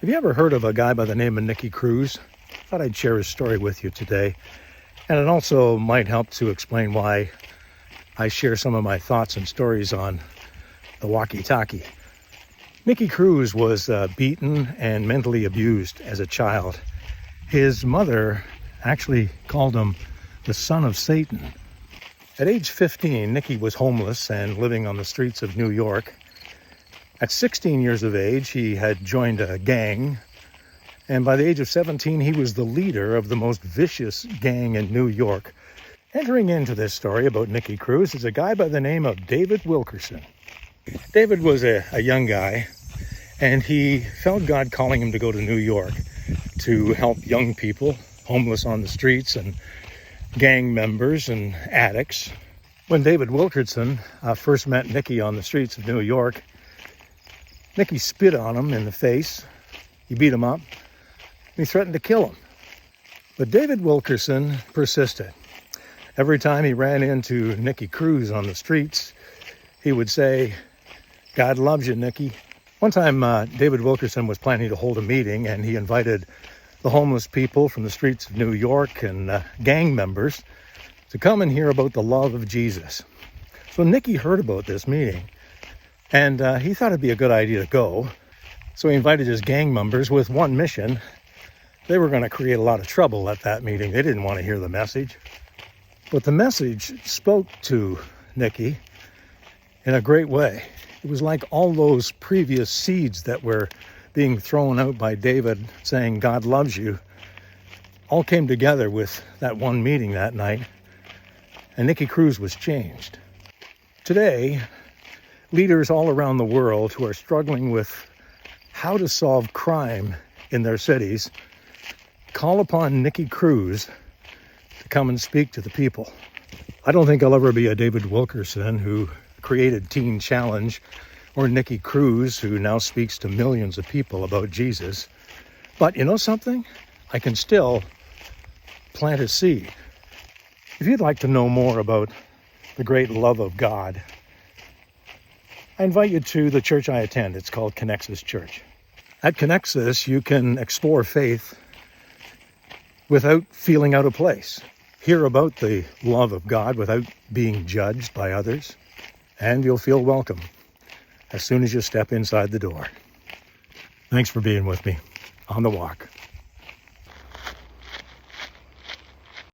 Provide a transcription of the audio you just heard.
Have you ever heard of a guy by the name of Nicky Cruz? I thought I'd share his story with you today. And it also might help to explain why I share some of my thoughts and stories on the walkie-talkie. Nicky Cruz was beaten and mentally abused as a child. His mother actually called him the son of Satan. At age 15, Nicky was homeless and living on the streets of New York. At 16 years of age, he had joined a gang. And by the age of 17, he was the leader of the most vicious gang in New York. Entering into this story about Nicky Cruz is a guy by the name of David Wilkerson. David was a young guy, and he felt God calling him to go to New York to help young people, homeless on the streets, and gang members and addicts. When David Wilkerson first met Nicky on the streets of New York, Nicky spit on him in the face. He beat him up. He threatened to kill him. But David Wilkerson persisted. Every time he ran into Nicky Cruz on the streets, he would say, "God loves you, Nicky." One time, David Wilkerson was planning to hold a meeting, and he invited the homeless people from the streets of New York and gang members to come and hear about the love of Jesus. So Nicky heard about this meeting, and he thought it'd be a good idea to go. So he invited his gang members with one mission. They were going to create a lot of trouble at that meeting. They didn't want to hear the message. But the message spoke to Nicky in a great way. It was like all those previous seeds that were being thrown out by David saying, "God loves you," all came together with that one meeting that night, and Nicky Cruz was changed. Today, leaders all around the world who are struggling with how to solve crime in their cities call upon Nicky Cruz to come and speak to the people. I don't think I'll ever be a David Wilkerson who created Teen Challenge, or Nicky Cruz who now speaks to millions of people about Jesus. But you know something? I can still plant a seed. If you'd like to know more about the great love of God, I invite you to the church I attend. It's called Connexus Church. At Connexus, you can explore faith without feeling out of place. Hear about the love of God without being judged by others, and you'll feel welcome as soon as you step inside the door. Thanks for being with me on the walk.